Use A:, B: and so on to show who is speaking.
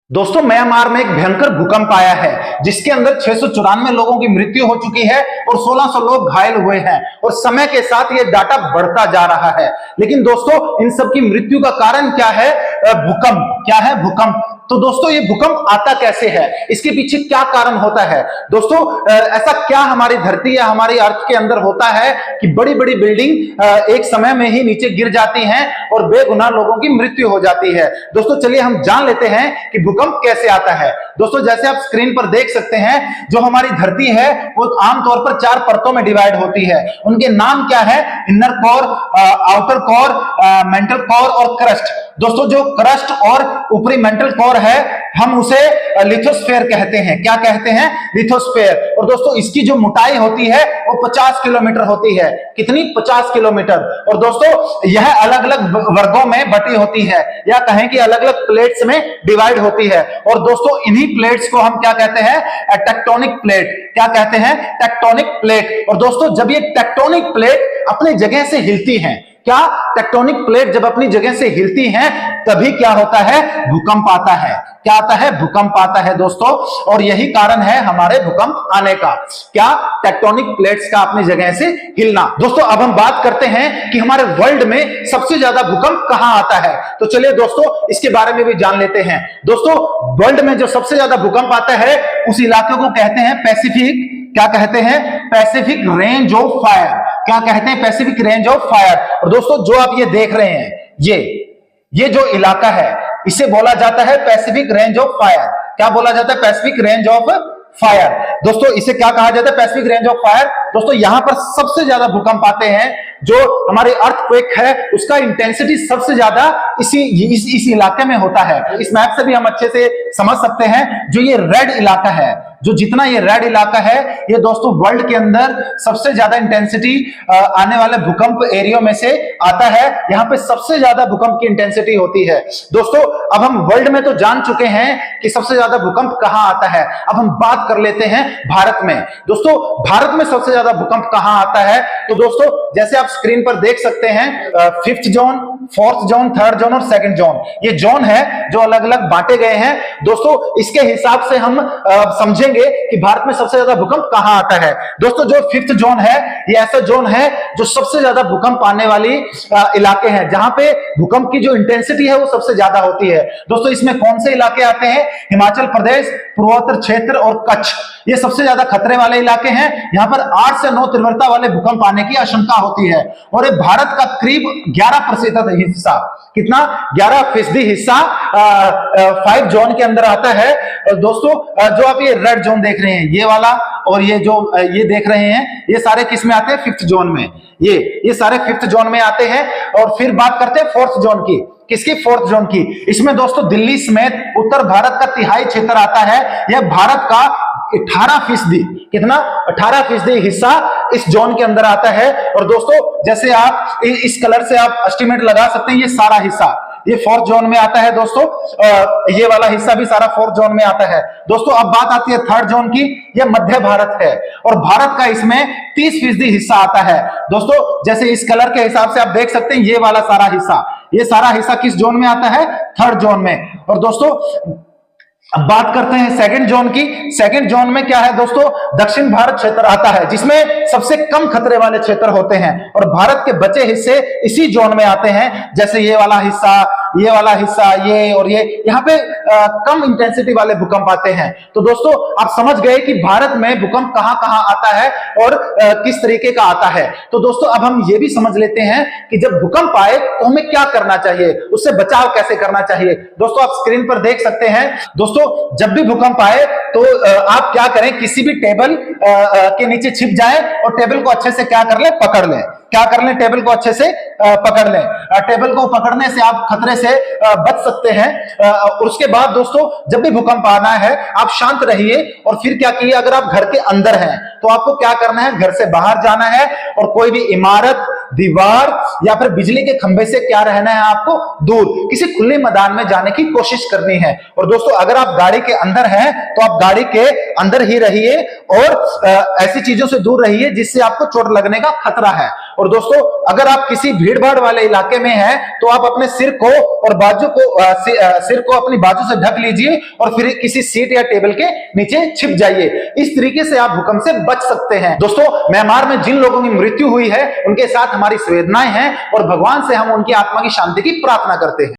A: दोस्तों म्यांमार में एक भयंकर भूकंप आया है जिसके अंदर 694 लोगों की मृत्यु हो चुकी है और 1600 लोग घायल हुए हैं और समय के साथ ये डाटा बढ़ता जा रहा है। लेकिन दोस्तों इन सब की मृत्यु का कारण क्या है? भूकंप। क्या है? भूकंप। तो दोस्तों ये भूकंप आता कैसे है, इसके पीछे क्या कारण होता है? दोस्तों ऐसा क्या हमारी धरती या हमारी अर्थ के अंदर होता है कि बड़ी बड़ी बिल्डिंग एक समय में ही नीचे गिर जाती हैं और बेगुनाह लोगों की मृत्यु हो जाती है? दोस्तों चलिए हम जान लेते हैं कि भूकंप कैसे आता है। दोस्तों जैसे आप स्क्रीन पर देख सकते हैं, जो हमारी धरती है वो आमतौर पर 4 परतों में डिवाइड होती है। उनके नाम क्या है? Inner core, outer core, mantle core और क्रस्ट। दोस्तों जो क्रस्ट और ऊपरी मेंटल कोर है हम उसे लिथोस्फेयर कहते हैं। क्या कहते हैं? लिथोस्फेयर। और दोस्तों इसकी जो मोटाई होती है वो 50 किलोमीटर होती है। कितनी? 50 किलोमीटर। और दोस्तों यह अलग अलग वर्गों में बटी होती है या कहें कि अलग अलग प्लेट्स में डिवाइड होती है। और दोस्तों इन्हीं प्लेट्स को हम क्या कहते हैं? Tectonic plate. क्या कहते हैं? Tectonic plate. और दोस्तों जब ये टेक्टोनिक प्लेट अपनी जगह से हिलती हैं, क्या टेक्टोनिक प्लेट जब अपनी जगह से हिलती हैं तभी क्या होता है? भूकंप आता है। क्या आता है? भूकंप आता है दोस्तों। और यही कारण है हमारे भूकंप आने का। क्या? टेक्टोनिक प्लेट्स का अपनी जगह से हिलना। दोस्तों अब हम बात करते हैं कि हमारे वर्ल्ड में सबसे ज्यादा भूकंप कहां आता है। तो चलिए दोस्तों इसके बारे में भी जान लेते हैं। दोस्तों वर्ल्ड में जो सबसे ज्यादा भूकंप आता है उस इलाके को कहते हैं पैसिफिक। क्या कहते हैं? Pacific range of fire. क्या कहते हैं? Pacific range of fire. और दोस्तों जो आप ये देख रहे हैं, ये जो इलाका है इसे बोला जाता है पैसिफिक रेंज ऑफ फायर। क्या बोला जाता है? Pacific range of fire. दोस्तों इसे क्या कहा जाता है? Pacific range of fire. दोस्तों यहां पर सबसे ज्यादा भूकंप आते हैं। जो हमारे अर्थक्वेक है उसका इंटेंसिटी सबसे ज्यादा इस इलाके में होता है। इस मैप से भी हम अच्छे से समझ सकते हैं। जो ये रेड इलाका है, जो जितना ये रेड इलाका है, ये दोस्तों वर्ल्ड के अंदर सबसे ज्यादा इंटेंसिटी आने वाले भूकंप एरिया में से आता है। यहां पे सबसे ज्यादा भूकंप की इंटेंसिटी होती है। दोस्तों अब हम वर्ल्ड में तो जान चुके हैं कि सबसे ज्यादा भूकंप कहां आता है। अब हम बात कर लेते हैं भारत में। दोस्तों भारत में सबसे ज्यादा भूकंप कहां आता है? तो दोस्तों जैसे आप स्क्रीन पर देख सकते हैं, 5th zone, 4th zone, 3rd zone और 2nd जोन, ये जोन है जो अलग अलग बांटे गए हैं। दोस्तों इसके हिसाब से हम समझेंगे कि भारत में सबसे ज्यादा भूकंप कहां आता है। दोस्तों जो 5th जोन है ये ऐसा जोन है जो सबसे ज्यादा भूकंप आने वाली इलाके हैं, जहां पे भूकंप की जो इंटेंसिटी है वो सबसे ज्यादा होती है। दोस्तों इसमें कौन से इलाके आते हैं? हिमाचल प्रदेश, पूर्वोत्तर क्षेत्र और कच्छ, ये सबसे ज्यादा खतरे वाले इलाके हैं। यहां पर 8 से 9 तीव्रता वाले भूकंप आने की आशंका होती है। और ये भारत का करीब 11% हिस्सा, कितना? 11% हिस्सा 5 जोन के अंदर आता है। दोस्तों जो आप ये रेड जोन देख रहे हैं, ये वाला और ये जो ये देख रहे हैं, ये सारे किस में आते हैं? 5th जोन में। ये सारे 5th जोन में आते हैं। और फिर बात करते हैं 4th जोन की। किसकी? 4th जोन की। इसमें दोस्तों दिल्ली समेत उत्तर भारत का तिहाई क्षेत्र आता है। यह भारत का 18%, कितना? 18% हिस्सा इस जोन के अंदर आता है। और दोस्तों जैसे आप इस कलर से आप एस्टिमेट लगा सकते हैं, ये सारा हिस्सा ये 4th जोन में आता है। दोस्तों ये वाला हिस्सा भी सारा 4th जोन में आता है। दोस्तों अब बात आती है 3rd जोन की। यह मध्य भारत है और भारत का इसमें 30% हिस्सा आता है। दोस्तों जैसे इस कलर के हिसाब से आप देख सकते हैं, ये वाला सारा हिस्सा, ये सारा हिस्सा किस जोन में आता है? 3rd जोन में। और दोस्तों अब बात करते हैं 2nd जोन की। 2nd जोन में क्या है दोस्तों? दक्षिण भारत क्षेत्र आता है, जिसमें सबसे कम खतरे वाले क्षेत्र होते हैं। और भारत के बचे हिस्से इसी जोन में आते हैं, जैसे ये वाला हिस्सा, ये वाला हिस्सा, ये और ये, यहाँ पे कम इंटेंसिटी वाले भूकंप आते हैं। तो दोस्तों आप समझ गए कि भारत में भूकंप कहां कहां आता है और किस तरीके का आता है। तो दोस्तों अब हम ये भी समझ लेते हैं कि जब भूकंप आए तो हमें क्या करना चाहिए, उससे बचाव कैसे करना चाहिए। दोस्तों आप स्क्रीन पर देख सकते हैं। दोस्तों जब भी भूकंप आए तो आप क्या करें? किसी भी टेबल के नीचे छिप जाएं और टेबल को अच्छे से क्या कर लें? पकड़ लें। क्या कर लें? टेबल को अच्छे से पकड़ लें। टेबल को पकड़ने से आप खतरे से बच सकते हैं। और उसके बाद दोस्तों जब भी भूकंप आना है आप शांत रहिए। और फिर क्या कीजिए, अगर आप घर के अंदर हैं तो आपको क्या करना है? घर से बाहर जाना है और कोई भी इमारत, दीवार या फिर बिजली के खंभे से क्या रहना है? आपको दूर, किसी खुले मैदान में जाने की कोशिश करनी है। और दोस्तों अगर आप गाड़ी के अंदर हैं तो आप गाड़ी के अंदर ही रहिए और ऐसी चीजों से दूर रहिए जिससे आपको चोट लगने का खतरा है। और दोस्तों अगर आप किसी भीड़ भाड़ वाले इलाके में हैं तो आप अपने सिर को और बाजू को सिर को अपनी बाजू से ढक लीजिए और फिर किसी सीट या टेबल के नीचे छिप जाइए। इस तरीके से आप भूकंप से बच सकते हैं। दोस्तों म्यांमार में जिन लोगों की मृत्यु हुई है उनके साथ हमारी संवेदनाएं हैं और भगवान से हम उनकी आत्मा की शांति की प्रार्थना करते हैं।